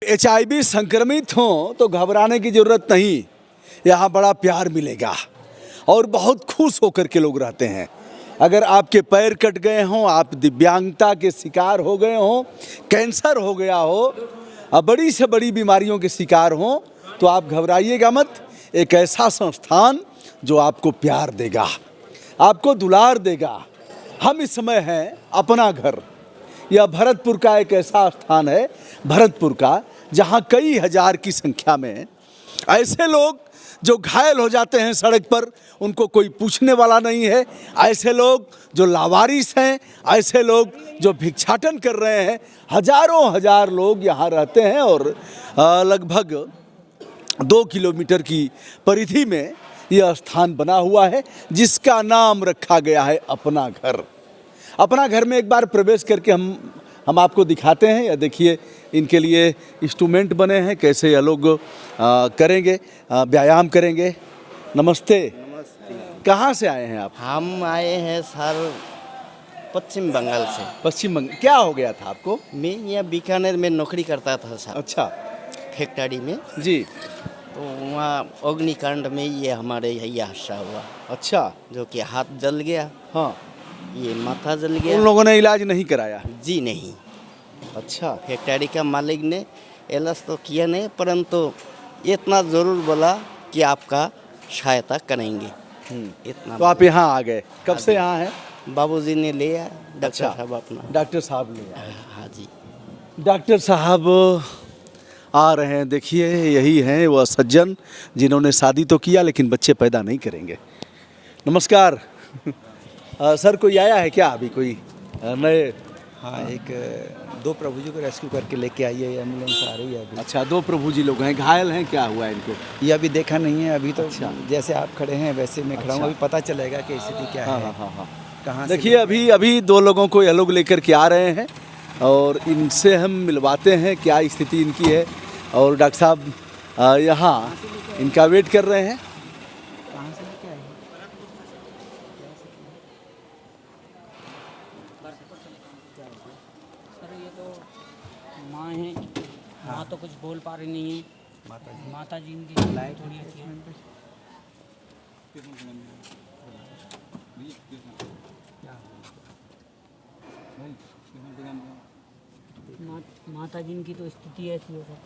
HIV संक्रमित हों तो घबराने की ज़रूरत नहीं। यहाँ बड़ा प्यार मिलेगा और बहुत खुश होकर के लोग रहते हैं। अगर आपके पैर कट गए हों, आप दिव्यांगता के शिकार हो गए हों, कैंसर हो गया हो, बड़ी से बड़ी बीमारियों के शिकार हों, तो आप घबराइएगा मत। एक ऐसा संस्थान जो आपको प्यार देगा, आपको दुलार देगा। हम इस समय हैं अपना घर। यह भरतपुर का एक ऐसा स्थान है, भरतपुर का, जहाँ कई हजार की संख्या में ऐसे लोग जो घायल हो जाते हैं सड़क पर, उनको कोई पूछने वाला नहीं है। ऐसे लोग जो लावारिस हैं, ऐसे लोग जो भिक्षाटन कर रहे हैं, हजारों हजार लोग यहाँ रहते हैं। और लगभग 2 किलोमीटर की परिधि में यह स्थान बना हुआ है, जिसका नाम रखा गया है अपना घर। अपना घर में एक बार प्रवेश करके हम आपको दिखाते हैं। या देखिए, इनके लिए इंस्ट्रूमेंट बने हैं, कैसे ये लोग करेंगे, व्यायाम करेंगे। नमस्ते। नमस्ते। कहाँ से आए हैं आप? हम आए हैं सर पश्चिम बंगाल से। पश्चिम बंगाल। क्या हो गया था आपको? मैं यहाँ बीकानेर में नौकरी करता था सर। अच्छा। फैक्ट्री में जी। तो वहाँ अग्निकांड में ये हमारे यही हादसा हुआ। अच्छा। जो कि हाथ जल गया, हाँ, ये माथा जल गया। उन लोगों ने इलाज नहीं कराया? जी नहीं। अच्छा। फैक्ट्री का मालिक ने इलाज तो किया नहीं, परंतु इतना ज़रूर बोला कि आपका सहायता करेंगे। इतना तो आप यहाँ आ गए। कब से यहाँ हैं? बाबूजी ने लिया डॉक्टर अच्छा। साहब अपना। डॉक्टर साहब ले आए। हाँ जी। डॉक्टर साहब आ रहे हैं। देखिए, यही हैं वह सज्जन जिन्होंने शादी तो किया लेकिन बच्चे पैदा नहीं करेंगे। नमस्कार। सर, कोई आया है क्या अभी कोई नए? हाँ, दो प्रभु जी को रेस्क्यू करके लेके आई है, एम्बुलेंस आ रही है अभी। अच्छा, 2 प्रभु जी लोग हैं, घायल हैं। क्या हुआ है इनको? ये अभी देखा नहीं है। अभी तो अच्छा। जैसे आप खड़े हैं वैसे मैं खड़ा हूँ। अभी पता चलेगा कि स्थिति क्या है। हाँ। कहाँ से देखिए, अभी 2 लोगों को ये लोग लेकर के आ रहे हैं और इनसे हम मिलवाते हैं क्या स्थिति इनकी है। और डॉक्टर साहब यहाँ इनका वेट कर रहे हैं। कहाँ से लेके आए हैं? सर, ये तो माँ है। माँ तो कुछ बोल पा रही नहीं है। माता जी इनकी थोड़ी अच्छी है। माता जी इनकी तो स्थिति ऐसी है सर।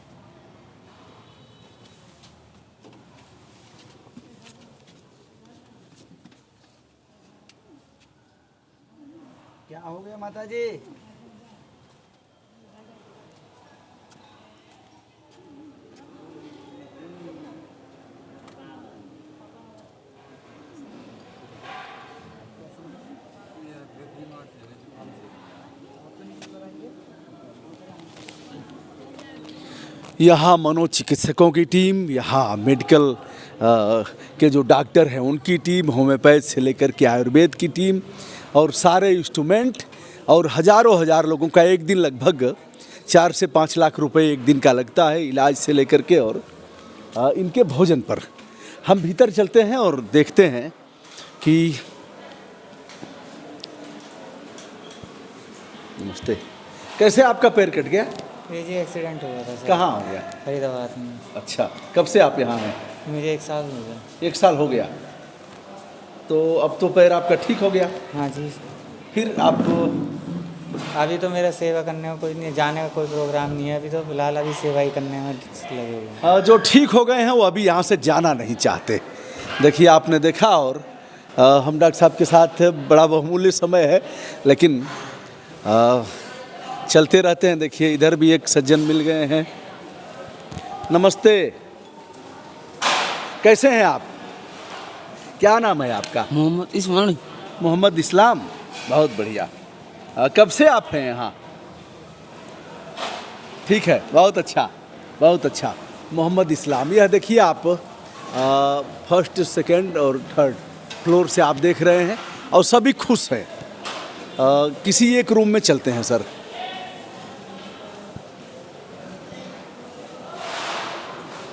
क्या हो गया माता जी? यहाँ मनोचिकित्सकों की टीम, यहाँ मेडिकल के जो डॉक्टर हैं उनकी टीम, होम्योपैथ से लेकर के आयुर्वेद की टीम और सारे इंस्ट्रूमेंट, और हजारों हजार लोगों का एक दिन लगभग 4 से 5 लाख रुपए एक दिन का लगता है इलाज से लेकर के और इनके भोजन पर। हम भीतर चलते हैं और देखते हैं कि नमस्ते, कैसे आपका पैर कट गया? जी एक्सीडेंट हो गया था सर। कहाँ हो गया? फरीदाबाद में। अच्छा, कब से आप यहाँ हैं? मुझे 1 साल हो गया। 1 साल हो गया। तो अब तो पैर आपका ठीक हो गया। हाँ जी। फिर आपको अभी तो मेरा सेवा करने में कोई नहीं, जाने का कोई प्रोग्राम नहीं है। अभी तो फिलहाल अभी सेवा ही करने में लगे हुए हैं। जो ठीक हो गए हैं वो अभी यहाँ से जाना नहीं चाहते। देखिए, आपने देखा। और हम डॉक्टर साहब के साथ बड़ा बहुमूल्य समय है, लेकिन चलते रहते हैं। देखिए, इधर भी एक सज्जन मिल गए हैं। नमस्ते, कैसे हैं आप? क्या नाम है आपका? मोहम्मद इस्माइल। मोहम्मद इस्लाम। बहुत बढ़िया। कब से आप हैं यहाँ? ठीक है, बहुत अच्छा, बहुत अच्छा। मोहम्मद इस्लाम। यह देखिए, आप फर्स्ट, सेकंड और थर्ड फ्लोर से आप देख रहे हैं और सभी खुश हैं। किसी एक रूम में चलते हैं सर।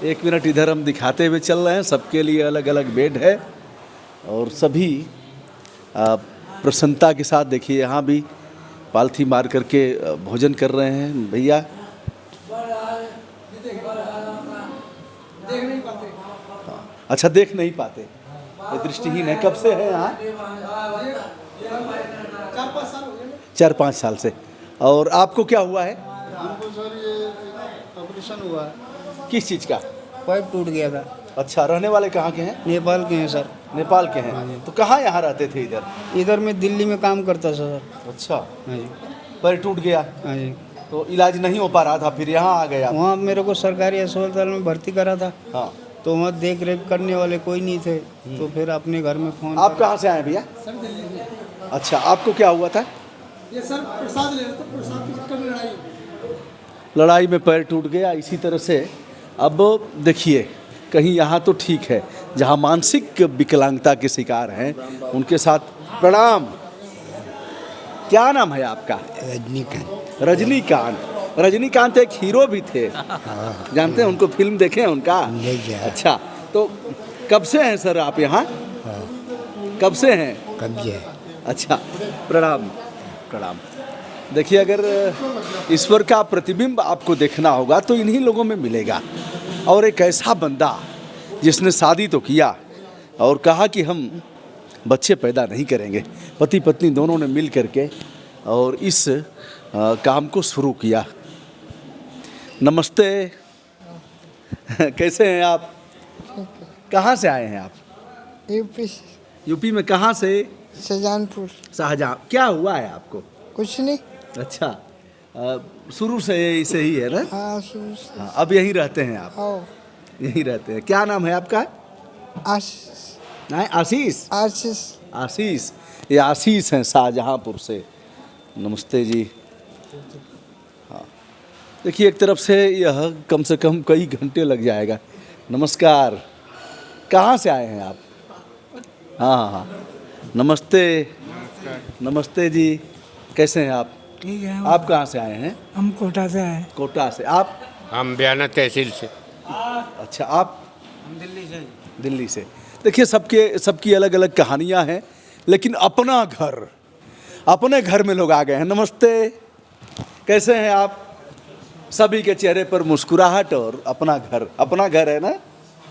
एक मिनट इधर हम दिखाते हुए चल रहे हैं। सबके लिए अलग अलग बेड है और सभी प्रसन्नता के साथ देखिए यहाँ भी पालथी मार करके भोजन कर रहे हैं भैया। अच्छा, देख नहीं पाते, ये दृष्टिहीन है। कब से है यहाँ? 4-5 साल से। और आपको क्या हुआ है? हमको सर ये ऑपरेशन हुआ है, किस चीज़ का? पाइप टूट गया था। अच्छा, रहने वाले कहाँ के हैं? नेपाल के हैं सर। नेपाल के हैं। तो कहाँ यहाँ रहते थे इधर? इधर मैं दिल्ली में काम करता सर। अच्छा, हाँ जी, पैर टूट गया हाँ जी। तो इलाज नहीं हो पा रहा था, फिर यहाँ आ गया। वहाँ मेरे को सरकारी अस्पताल में भर्ती करा था, हाँ, तो वहाँ देख रेख करने वाले कोई नहीं थे, तो फिर अपने घर में फ़ोन आप कहाँ से आए भैया? अच्छा, आपको क्या हुआ था? ये सर प्रसाद ले रहे थे, प्रसाद के चक्कर में लड़ाई में पैर टूट गया। इसी तरह से अब देखिए, कहीं यहाँ तो ठीक है, जहाँ मानसिक विकलांगता के शिकार हैं उनके साथ। प्रणाम, क्या नाम है आपका? रजनीकांत। रजनीकांत। रजनीकांत एक हीरो भी थे, जानते हैं उनको? फिल्म देखे हैं उनका? नहीं गया। अच्छा, तो कब से हैं सर आप यहाँ? कब से हैं? कब्जे है। अच्छा, प्रणाम प्रणाम। देखिए, अगर ईश्वर का प्रतिबिंब आपको देखना होगा तो इन्हीं लोगों में मिलेगा। और एक ऐसा बंदा जिसने शादी तो किया और कहा कि हम बच्चे पैदा नहीं करेंगे, पति पत्नी दोनों ने मिल करके और इस काम को शुरू किया। नमस्ते, कैसे हैं आप? कहाँ से आए हैं आप? यूपी यूपी में कहाँ से? शाहजहांपुर। शाहजहां। क्या हुआ है आपको? कुछ नहीं। अच्छा, शुरू से ऐसे ही है ना? हाँ, शुरू से। हाँ, अब यहीं रहते हैं आप? आओ। यहीं रहते हैं। क्या नाम है आपका? आशीष। नहीं, आशीष। आशीष। आशीष, ये आशीष हैं शाहजहांपुर से। नमस्ते जी। हाँ, देखिए, एक तरफ से यह कम से कम कई घंटे लग जाएगा। नमस्कार, कहाँ से आए हैं आप? हाँ हाँ हाँ, नमस्ते। नमस्ते जी, कैसे हैं आप? ठीक है। आप कहाँ से आए हैं? हम कोटा से आए। कोटा से। आप? हम बयाना तहसील से। अच्छा, आप? हम दिल्ली से। दिल्ली से। देखिए, सबकी अलग अलग कहानियाँ हैं, लेकिन अपना घर, अपने घर में लोग आ गए हैं। नमस्ते, कैसे हैं आप? सभी के चेहरे पर मुस्कुराहट और अपना घर है ना?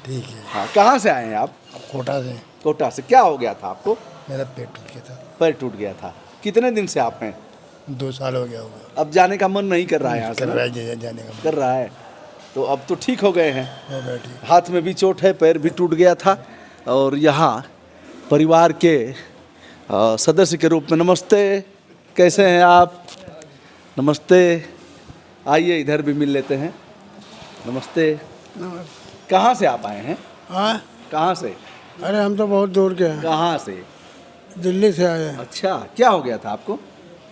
ठीक है। हाँ, कहाँ से आए हैं आप? कोटा से। कोटा से। क्या हो गया था आपको? मेरा पेट टूट गया था। पैर टूट गया था। कितने दिन से आप हैं? 2 साल हो गया होगा। अब जाने का मन नहीं कर रहा है यहाँ से? कर रहा है जाने का। कर रहा है। तो अब तो ठीक हो गए हैं? हो गया ठीक। हाथ में भी चोट है, पैर भी टूट गया था। और यहाँ परिवार के सदस्य के रूप में। नमस्ते, कैसे हैं आप? नमस्ते, आइए इधर भी मिल लेते हैं। नमस्ते। कहाँ से आप आए हैं? हाँ, कहाँ से? अरे हम तो बहुत दूर के हैं, कहाँ से? दिल्ली से आए हैं। अच्छा, क्या हो गया था आपको?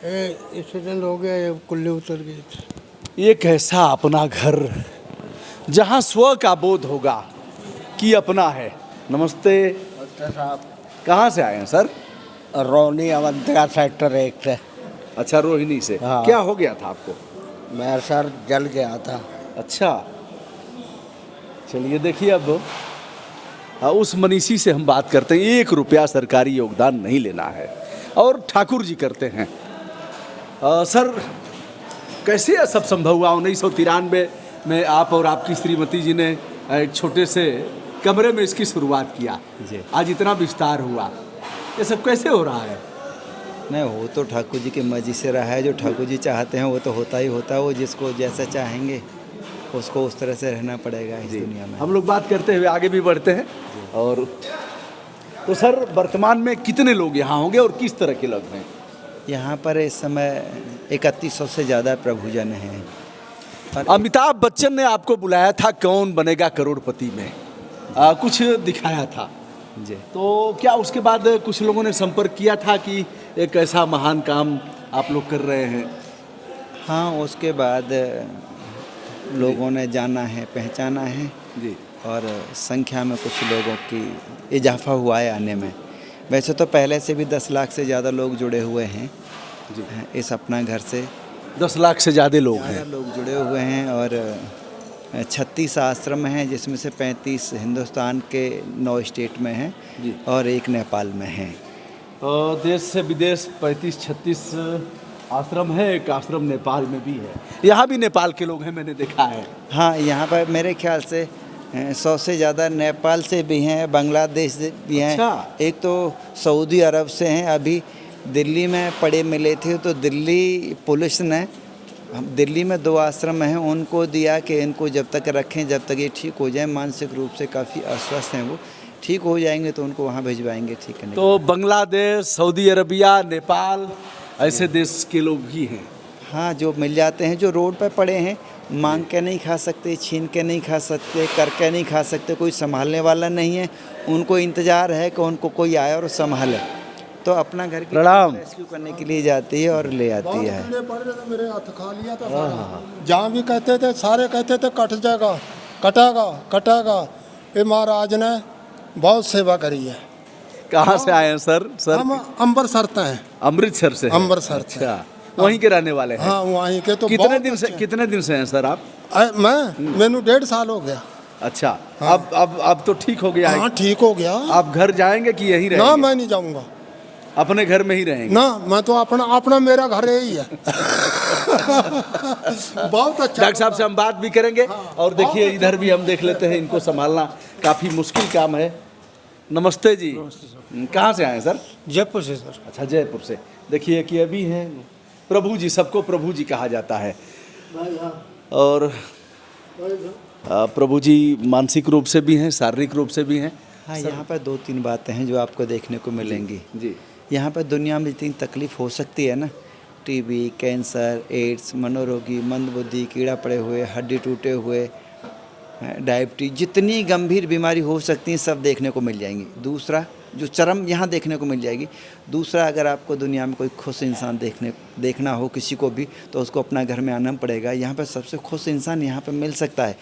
एक्सीडेंट हो गया, ये कुल्ली उतर गई थी। एक ऐसा अपना घर जहाँ स्व का बोध होगा कि अपना है। नमस्ते साहब, कहाँ से आए हैं सर? रोनी अवंतिका सेक्टर 1 से। अच्छा, रोहिणी से। हाँ। क्या हो गया था आपको? मैं सर जल गया था। अच्छा, चलिए देखिए, अब उस मनीषी से हम बात करते हैं। 1 रुपया सरकारी योगदान नहीं लेना है और ठाकुर जी करते हैं। सर, कैसे यह सब संभव हुआ? 1993 में आप और आपकी श्रीमती जी ने एक छोटे से कमरे में इसकी शुरुआत किया जी। आज इतना विस्तार हुआ, ये सब कैसे हो रहा है? नहीं, वो तो ठाकुर जी की मर्जी से रहा है। जो ठाकुर जी चाहते हैं वो तो होता ही होता है। वो जिसको जैसा चाहेंगे उसको उस तरह से रहना पड़ेगा इस दुनिया में। हम लोग बात करते हुए आगे भी बढ़ते हैं। और तो सर, वर्तमान में कितने लोग यहाँ होंगे और किस तरह के लोग हैं? यहाँ पर इस समय 3100 से ज़्यादा प्रभुजन हैं। अमिताभ बच्चन ने आपको बुलाया था कौन बनेगा करोड़पति में, कुछ दिखाया था जी। तो क्या उसके बाद कुछ लोगों ने संपर्क किया था कि एक ऐसा महान काम आप लोग कर रहे हैं? हाँ, उसके बाद लोगों ने जाना है, पहचाना है जी। और संख्या में कुछ लोगों की इजाफा हुआ है आने में। वैसे तो पहले से भी 10 लाख से ज़्यादा लोग जुड़े हुए हैं जी। इस अपना घर से। 10 लाख से ज़्यादा लोग हैं। लोग जुड़े हुए हैं और 36 आश्रम हैं, जिसमें से 35 हिंदुस्तान के 9 स्टेट में हैं और 1 नेपाल में हैं। देश से विदेश 35-36 आश्रम है, एक आश्रम नेपाल में भी है। यहाँ भी नेपाल के लोग हैं, मैंने देखा है। हाँ, यहाँ पर मेरे ख्याल से 100 से ज़्यादा नेपाल से भी हैं, बांग्लादेश से भी हैं। अच्छा। एक तो सऊदी अरब से हैं। अभी दिल्ली में पड़े मिले थे तो दिल्ली पुलिस ने दिल्ली में 2 आश्रम हैं, उनको दिया कि इनको जब तक रखें जब तक ये ठीक हो जाए। मानसिक रूप से काफ़ी अस्वस्थ हैं, वो ठीक हो जाएंगे तो उनको वहाँ भिजवाएंगे ठीक करने। तो बांग्लादेश, सऊदी अरबिया, नेपाल, ऐसे देश के लोग ही हैं। हाँ, जो मिल जाते हैं, जो रोड पर पड़े हैं, मांग के नहीं खा सकते, छीन के नहीं खा सकते, करके नहीं खा सकते, कोई संभालने वाला नहीं है। उनको इंतज़ार है कि उनको कोई आए और संभाले, तो अपना घर की प्रणाम। रेस्क्यू करने के लिए जाती है और ले आती है। मेरे हाथ खा लिया था सारा। जहाँ भी कहते थे सारे कहते थे कट जाएगा, कटेगा कटेगा। ये महाराज ने बहुत सेवा करी है। कहाँ से आए हैं सर? हम अमृतसर से हैं। अमृतसर से हैं। अमृतसर से। अच्छा, वहीं के रहने वाले हैं। हाँ, वहीं के। तो कितने बहुत दिन से अच्छे हैं। कितने दिन से हैं सर आप? मैंने 1.5 साल हो गया। अच्छा, अब तो ठीक हो गया है। हाँ, ठीक हो गया। आप घर जाएंगे कि यहीं ना, रहेंगे? मैं नहीं जाऊंगा। अपने घर में ही रहेंगे? ना, मैं तो अपना मेरा घर यही है। बहुत अच्छा। डॉक्टर साहब से हम बात भी करेंगे। और देखिए इधर भी हम देख लेते हैं, इनको संभालना काफ़ी मुश्किल काम है। नमस्ते जी। कहाँ से आए सर? जयपुर से सर। अच्छा, जयपुर से। देखिए कि अभी हैं प्रभु जी, सबको प्रभु जी कहा जाता है। और प्रभु जी मानसिक रूप से भी हैं, शारीरिक रूप से भी हैं। हाँ, यहाँ पर 2-3 बातें हैं जो आपको देखने को मिलेंगी। जी। यहाँ पर दुनिया में जितनी तकलीफ़ हो सकती है ना, टीबी, कैंसर, एड्स, मनोरोगी, मंदबुद्धि, कीड़ा पड़े हुए, हड्डी टूटे हुए, डायबिटीज, जितनी गंभीर बीमारी हो सकती है सब देखने को मिल जाएंगी। दूसरा, जो चरम यहाँ देखने को मिल जाएगी। दूसरा, अगर आपको दुनिया में कोई खुश इंसान देखना हो किसी को भी, तो उसको अपना घर में आना पड़ेगा। यहाँ पर सबसे खुश इंसान यहाँ पर मिल सकता है।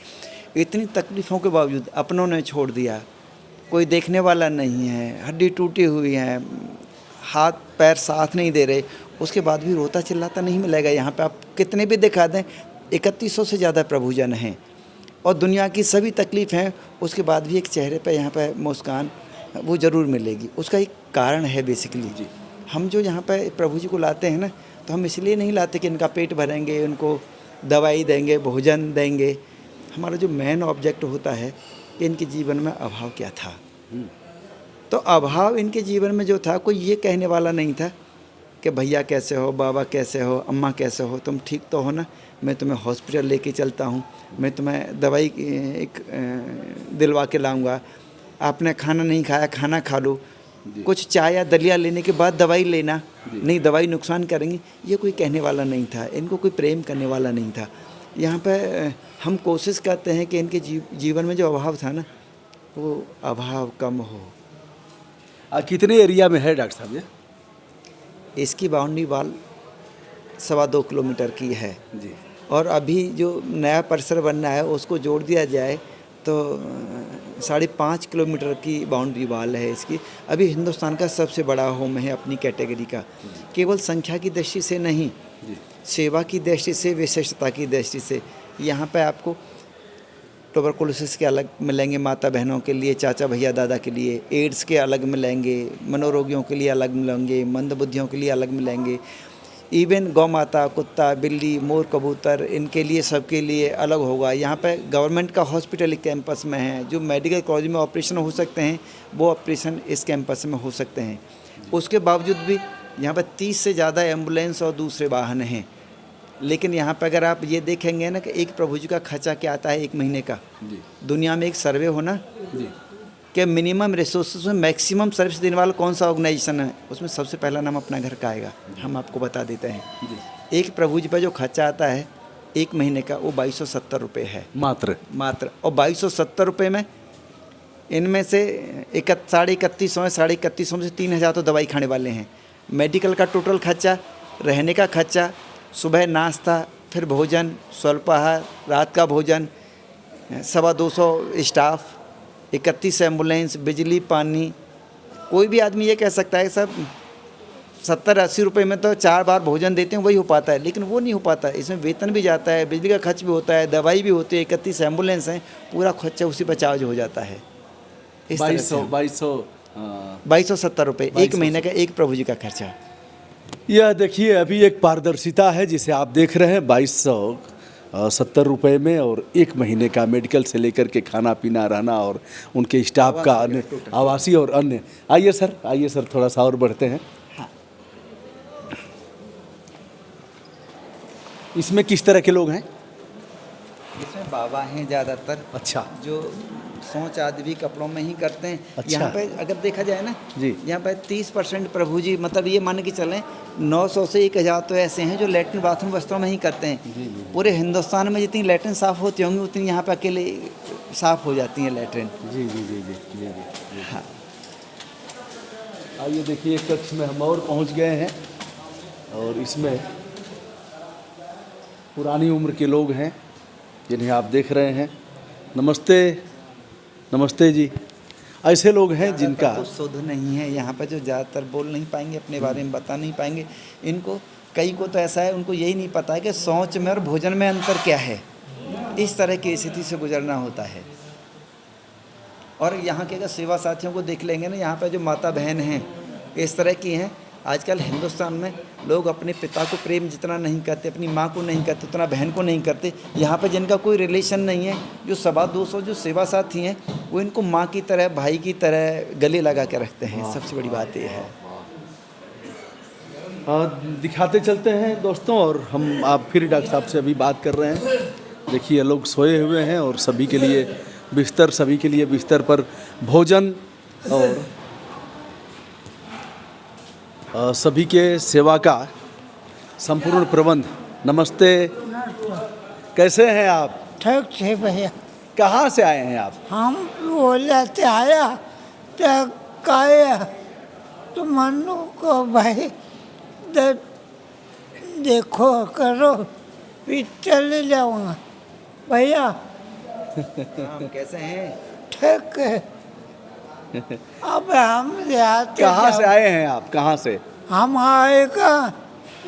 इतनी तकलीफ़ों के बावजूद अपनों ने छोड़ दिया, कोई देखने वाला नहीं है, हड्डी टूटी हुई है, हाथ पैर साथ नहीं दे रहे, उसके बाद भी रोता चिल्लाता नहीं मिलेगा। यहाँ पे आप कितने भी दिखा दें, 3100 से ज़्यादा प्रभुजन हैं और दुनिया की सभी तकलीफ़ हैं, उसके बाद भी एक चेहरे पे यहाँ पे मुस्कान वो ज़रूर मिलेगी। उसका एक कारण है बेसिकली जी। हम जो यहाँ पे प्रभु जी को लाते हैं ना, तो हम इसलिए नहीं लाते कि इनका पेट भरेंगे, उनको दवाई देंगे, भोजन देंगे। हमारा जो मेन ऑब्जेक्ट होता है कि इनके जीवन में अभाव क्या था। तो अभाव इनके जीवन में जो था, कोई ये कहने वाला नहीं था कि भैया कैसे हो, बाबा कैसे हो, अम्मा कैसे हो, तुम ठीक तो हो ना, मैं तुम्हें हॉस्पिटल लेके चलता हूँ, मैं तुम्हें दवाई एक दिलवा के लाऊंगा, आपने खाना नहीं खाया खाना खा लो, कुछ चाय या दलिया लेने के बाद दवाई लेना, नहीं दवाई नुकसान करेंगी, ये कोई कहने वाला नहीं था। इनको कोई प्रेम करने वाला नहीं था। यहाँ पे हम कोशिश करते हैं कि इनके जीवन में जो अभाव था ना, वो अभाव कम हो। कितने एरिया में है डॉक्टर साहब ये? इसकी बाउंड्री वाल 2.25 किलोमीटर की है जी। और अभी जो नया परिसर बनना है उसको जोड़ दिया जाए तो 5.5 किलोमीटर की बाउंड्री वाल है इसकी। अभी हिंदुस्तान का सबसे बड़ा होम है अपनी कैटेगरी का, केवल संख्या की दृष्टि से नहीं, सेवा की दृष्टि से, विशेषता की दृष्टि से। यहाँ पे आपको ट्यूबरकुलोसिस के अलग मिलेंगे माता बहनों के लिए, चाचा भैया दादा के लिए, एड्स के अलग मिलेंगे, मनोरोगियों के लिए अलग मिलेंगे, मंदबुद्धियों के लिए अलग मिलेंगे, इवन गौ माता, कुत्ता, बिल्ली, मोर, कबूतर, इनके लिए सबके लिए अलग होगा। यहाँ पे गवर्नमेंट का हॉस्पिटल कैंपस में है, जो मेडिकल कॉलेज में ऑपरेशन हो सकते हैं वो ऑपरेशन इस कैंपस में हो सकते हैं। उसके बावजूद भी यहाँ पर 30 से ज़्यादा एम्बुलेंस और दूसरे वाहन हैं। लेकिन यहाँ पर अगर आप ये देखेंगे ना कि एक प्रभु जी का खर्चा क्या आता है 1 महीने का, दुनिया में एक सर्वे होना कि मिनिमम रिसोर्सेज में मैक्सिमम सर्विस देने वाला कौन सा ऑर्गेनाइजेशन है, उसमें सबसे पहला नाम अपना घर का आएगा। हम आपको बता देते हैं एक प्रभु जी पर जो खर्चा आता है 1 महीने का, वो 2270 रुपये है मात्र। और 2270 रुपये में इनमें से 3150 है, 3150 में से 3000 तो दवाई खाने वाले हैं। मेडिकल का टोटल खर्चा, रहने का खर्चा, सुबह नाश्ता, फिर भोजन, स्वल्पाहार, रात का भोजन, 225 स्टाफ, 31 एम्बुलेंस, बिजली, पानी। कोई भी आदमी ये कह सकता है सब 70-80 रुपये में तो 4 बार भोजन देते हैं, वही हो पाता है, लेकिन वो नहीं हो पाता है। इसमें वेतन भी जाता है, बिजली का खर्च भी होता है, दवाई भी होती है, 31 एम्बुलेंस हैं, पूरा खर्चा उसी पर चार्ज हो जाता है। 2270 रुपये 1 महीने का एक प्रभु जी का खर्चा। यह देखिए अभी एक पारदर्शिता है जिसे आप देख रहे हैं 2270 रुपये में, और 1 महीने का मेडिकल से लेकर के खाना पीना रहना और उनके स्टाफ का अन्य आवासीय और अन्य। आइए सर थोड़ा सा और बढ़ते हैं। इसमें किस तरह के लोग हैं? इसमें बाबा हैं ज़्यादातर। अच्छा। जो सोच आदि भी कपड़ों में ही करते हैं। अच्छा। यहाँ पे अगर देखा जाए ना जी। यहाँ पे 30% प्रभु जी, मतलब ये मान के चलें 900 से 1000 तो ऐसे हैं जो लैट्रिन बाथरूम वस्त्रों में ही करते हैं। पूरे हिंदुस्तान में जितनी लैट्रिन साफ़ होती होंगी उतनी यहाँ पे अकेले साफ़ हो जाती हैं लैट्रिन। जी। हाँ। आइए देखिए कक्ष में हम और पहुँच गए हैं, और इसमें पुरानी उम्र के लोग हैं जिन्हें आप देख रहे हैं। नमस्ते जी। ऐसे लोग हैं जिनका कुछ शुद्ध नहीं है यहाँ पे, जो ज़्यादातर बोल नहीं पाएंगे, अपने बारे में बता नहीं पाएंगे। इनको कई को तो ऐसा है, उनको यही नहीं पता है कि शौच में और भोजन में अंतर क्या है। इस तरह की स्थिति से गुजरना होता है। और यहाँ के अगर सेवा साथियों को देख लेंगे ना, यहाँ पे जो माता बहन हैं इस तरह की हैं। आजकल हिंदुस्तान में लोग अपने पिता को प्रेम जितना नहीं करते, अपनी माँ को नहीं करते, उतना बहन को नहीं करते। यहाँ पे जिनका कोई रिलेशन नहीं है, जो 250 जो सेवा साथी हैं, वो इनको माँ की तरह, भाई की तरह गले लगा के रखते हैं। सबसे बड़ी बात ये है। दिखाते चलते हैं दोस्तों, और आप फिर डॉक्टर साहब से अभी बात कर रहे हैं। देखिए लोग सोए हुए हैं और सभी के लिए बिस्तर पर भोजन और सभी के सेवा का संपूर्ण प्रबंध। नमस्ते, कैसे हैं आप? ठीक थे भैया। कहाँ से आए हैं आप? हम बोले से आया तो काया तो मनु को भाई देखो करो फिर चले जाऊँगा भैया। कैसे हैं? ठीक है। अब हम कहाँ से आए हैं आप? कहाँ से? हम आएगा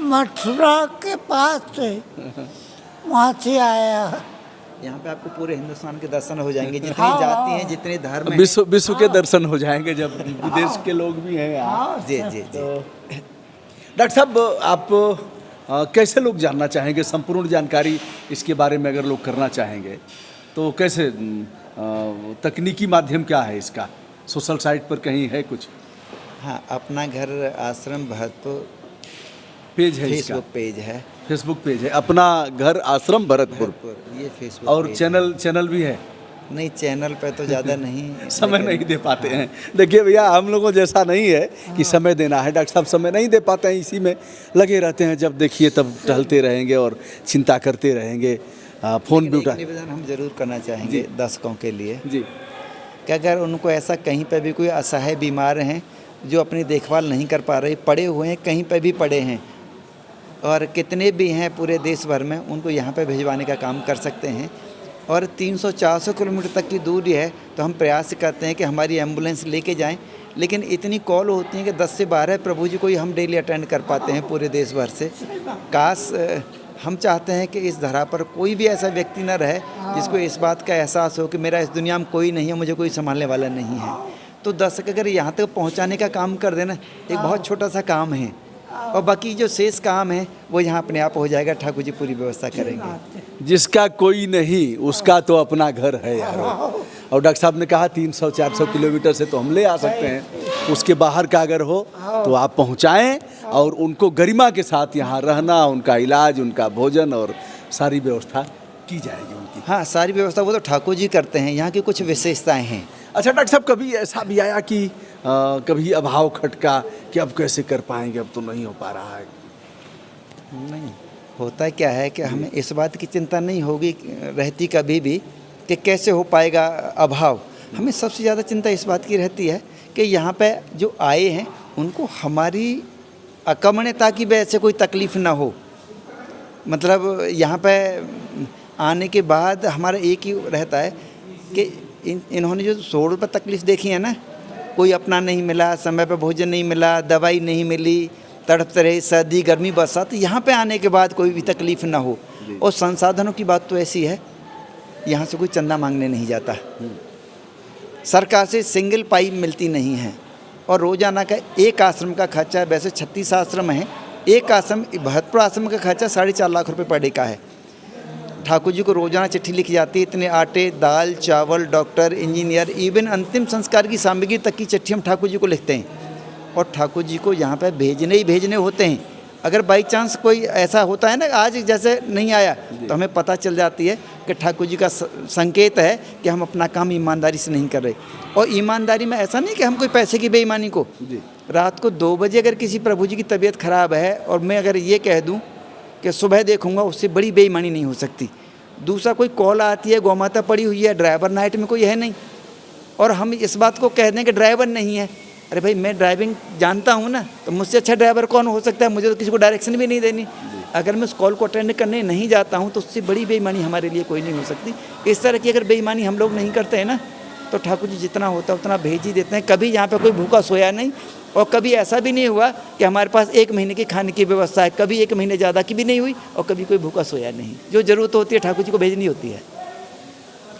मथुरा के पास से, वहाँ से आया। यहाँ पे आपको पूरे हिंदुस्तान के दर्शन हो जाएंगे, जितनी जाति हैं, जितने धर्म हैं। विश्व के दर्शन हो जाएंगे जब विदेश के लोग भी हैं यहाँ। जी। डॉक्टर साहब, आप कैसे लोग जानना चाहेंगे संपूर्ण जानकारी इसके बारे में? अगर लोग करना चाहेंगे तो कैसे, तकनीकी माध्यम क्या है इसका? सोशल साइट पर कहीं है कुछ? हाँ, अपना घर आश्रम भरतपुर पेज है, फेसबुक पेज है। फेसबुक पेज है अपना घर आश्रम भरतपुर, ये फेसबुक और पेज चैनल भी है? नहीं, चैनल पे तो ज़्यादा नहीं समय नहीं दे पाते हैं। देखिए भैया, हम लोगों जैसा नहीं है कि समय देना है। डॉक्टर साहब समय नहीं दे पाते हैं, इसी में लगे रहते हैं। जब देखिए तब टहलते रहेंगे और चिंता करते रहेंगे। फ़ोन भी उठा। निवेदन हम जरूर करना चाहेंगे दर्शकों के लिए जी, कि अगर उनको ऐसा कहीं पे भी कोई असहाय बीमार हैं जो अपनी देखभाल नहीं कर पा रहे, पड़े हुए हैं, कहीं पे भी पड़े हैं, और कितने भी हैं पूरे देश भर में, उनको यहाँ पे भिजवाने का काम कर सकते हैं। और 300-400 किलोमीटर तक की दूरी है तो हम प्रयास करते हैं कि हमारी एम्बुलेंस लेके जाएं, लेकिन इतनी कॉल होती हैं कि 10 से 12 प्रभु जी को ही हम डेली अटेंड कर पाते हैं पूरे देश भर से। काश हम चाहते हैं कि इस धरा पर कोई भी ऐसा व्यक्ति न रहे जिसको इस बात का एहसास हो कि मेरा इस दुनिया में कोई नहीं है, मुझे कोई संभालने वाला नहीं है। तो दर्शक अगर यहाँ तक पहुँचाने का काम कर देना, एक बहुत छोटा सा काम है, और बाकी जो शेष काम है वो यहाँ अपने आप हो जाएगा। ठाकुर जी पूरी व्यवस्था करेंगे। जिसका कोई नहीं उसका तो अपना घर है यार। और डॉक्टर साहब ने कहा 300-400 किलोमीटर से तो हम ले आ सकते हैं, उसके बाहर का अगर हो तो आप पहुंचाएं, और उनको गरिमा के साथ यहाँ रहना, उनका इलाज, उनका भोजन और सारी व्यवस्था की जाएगी उनकी। हाँ, सारी व्यवस्था वो तो ठाकुर जी करते हैं। यहाँ की कुछ विशेषताएँ हैं। अच्छा डॉक्टर साहब, कभी ऐसा भी आया कि कभी अभाव खटका कि अब कैसे कर पाएंगे, अब तो नहीं हो पा रहा है? नहीं, होता क्या है कि हमें इस बात की चिंता नहीं होगी रहती कभी भी कि कैसे हो पाएगा अभाव। हमें सबसे ज़्यादा चिंता इस बात की रहती है कि यहाँ पे जो आए हैं उनको हमारी अकमण्यता की वजह से कोई तकलीफ़ ना हो। मतलब यहाँ पे आने के बाद हमारा एक ही रहता है कि इन्होंने जो 100 रुपये तकलीफ़ देखी है ना, कोई अपना नहीं मिला, समय पे भोजन नहीं मिला, दवाई नहीं मिली, तड़पते रहे, सर्दी गर्मी बरसात, यहाँ पे आने के बाद कोई भी तकलीफ़ ना हो। और संसाधनों की बात तो ऐसी है, यहाँ से कोई चंदा मांगने नहीं जाता, सरकार से सिंगल पाई मिलती नहीं है, और रोज़ाना का एक आश्रम का खर्चा, वैसे 36 आश्रम हैं, एक आश्रम, भरतपुर आश्रम का खर्चा 4.5 लाख रुपए पर डे का है। ठाकुर जी को रोजाना चिट्ठी लिखी जाती है, इतने आटे, दाल, चावल, डॉक्टर, इंजीनियर, इवन अंतिम संस्कार की सामग्री तक की चिट्ठी हम ठाकुर जी को लिखते हैं और ठाकुर जी को यहाँ पर भेजने ही भेजने होते हैं। अगर बाई चांस कोई ऐसा होता है ना, आज जैसे नहीं आया तो हमें पता चल जाती है कि ठाकुर जी का संकेत है कि हम अपना काम ईमानदारी से नहीं कर रहे। और ईमानदारी में ऐसा नहीं कि हम कोई पैसे की बेईमानी को, रात को 2 बजे अगर किसी प्रभु जी की तबीयत ख़राब है और मैं अगर ये कह दूं कि सुबह देखूंगा, उससे बड़ी बेईमानी नहीं हो सकती। दूसरा, कोई कॉल आती है, गौमाता पड़ी हुई है, ड्राइवर नाइट में कोई है नहीं, और हम इस बात को कह दें कि ड्राइवर नहीं है। अरे भाई, मैं ड्राइविंग जानता हूँ ना, तो मुझसे अच्छा ड्राइवर कौन हो सकता है? मुझे तो किसी को डायरेक्शन भी नहीं देनी। अगर मैं उस कॉल को अटेंड करने नहीं जाता हूँ तो उससे बड़ी बेईमानी हमारे लिए कोई नहीं हो सकती। इस तरह की अगर बेईमानी हम लोग नहीं करते हैं ना, तो ठाकुर जी जितना होता है उतना भेज ही देते हैं। कभी यहाँ पे कोई भूखा सोया नहीं, और कभी ऐसा भी नहीं हुआ कि हमारे पास 1 महीने की खाने की व्यवस्था है। कभी 1 महीने ज़्यादा की भी नहीं हुई और कभी कोई भूखा सोया नहीं। जो ज़रूरत होती है ठाकुर जी को भेजनी होती है।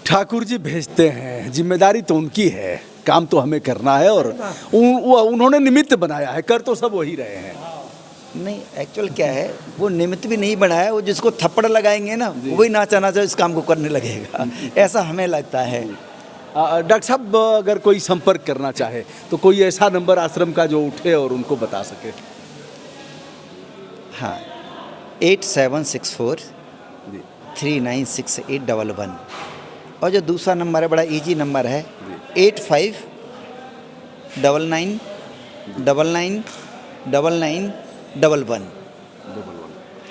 ठाकुर जी भेजते हैं, जिम्मेदारी तो उनकी है, काम तो हमें करना है, और उन्होंने निमित्त बनाया है, कर तो सब वही रहे हैं। नहीं, एक्चुअल क्या है, वो निमित्त भी नहीं बनाया, वो जिसको थप्पड़ लगाएंगे ना वही नाचा नाचा इस काम को करने लगेगा, ऐसा हमें लगता है। डॉक्टर साहब, अगर कोई संपर्क करना चाहे तो कोई ऐसा नंबर आश्रम का जो उठे और उनको बता सके? हाँ, 8764 396811। और जो दूसरा नंबर है, बड़ा इजी नंबर है, 8599999911।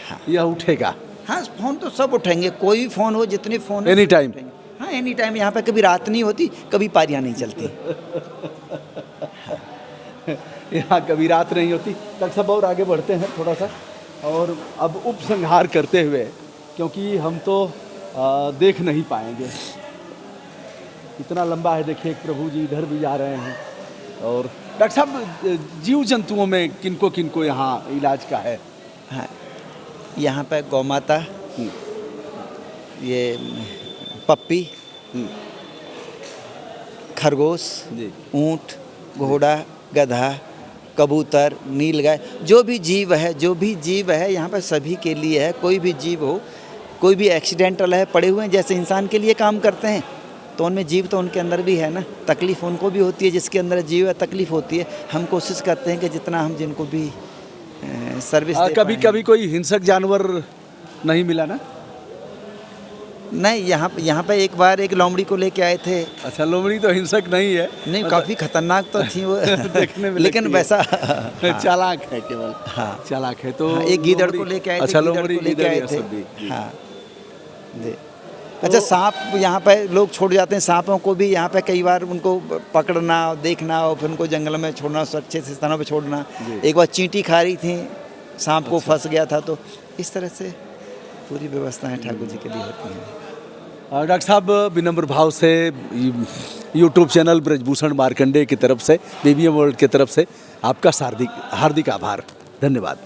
हाँ, यह उठेगा? हाँ, फ़ोन तो सब उठेंगे, कोई भी फ़ोन हो, जितने फ़ोन एनी टाइम। हाँ, एनी टाइम। यहाँ पे कभी रात नहीं होती, कभी पारियाँ नहीं चलती। यहाँ कभी रात नहीं होती। डॉक्टर साहब, और आगे बढ़ते हैं थोड़ा सा, और अब उपसंहार करते हुए, क्योंकि हम तो देख नहीं पाएंगे, इतना लंबा है। देखिए, एक प्रभु जी इधर भी जा रहे हैं। और डॉक्टर साहब, जीव जंतुओं में किनको किनको यहाँ इलाज का है? हाँ, यहाँ पे गौ माता, ये पप्पी, खरगोश, ऊँट, घोड़ा, गधा, कबूतर, नीलगाय, जो भी जीव है यहाँ पर सभी के लिए है। कोई भी जीव हो, कोई भी एक्सीडेंटल है, पड़े हुए हैं, जैसे इंसान के लिए काम करते हैं, तो उनमें जीव तो उनके अंदर भी है ना। तकलीफ़ उनको भी होती है, जिसके अंदर जीव है तकलीफ़ होती है। हम कोशिश करते हैं कि जितना हम जिनको भी सर्विस कभी कभी कोई हिंसक जानवर नहीं मिला ना? नहीं, यहाँ पे एक बार एक लोमड़ी को लेके आए थे। अच्छा, लोमड़ी तो हिंसक नहीं है? नहीं, काफ़ी खतरनाक तो थी वो देखने में, लेकिन वैसा चालाक है केवल। हाँ, चालाक है। तो हाँ, एक गीदड़ को लेके आए थे। अच्छा, लोमड़ी लेके आए थे। हाँ जी। अच्छा, सांप यहाँ पे लोग छोड़ जाते हैं, सांपों को भी यहाँ पे कई बार उनको पकड़ना, देखना और फिर उनको जंगल में छोड़ना, अच्छे से स्थानों पे छोड़ना। एक बार चींटी खा रही थी, सांप को फंस गया था, तो इस तरह से पूरी व्यवस्थाएं ठाकुर जी के लिए होती हैं। डॉक्टर साहब, विनम्र भाव से यूट्यूब चैनल ब्रजभूषण मार्कंडे की तरफ से, बीबीएम वर्ल्ड की तरफ से आपका हार्दिक आभार, धन्यवाद।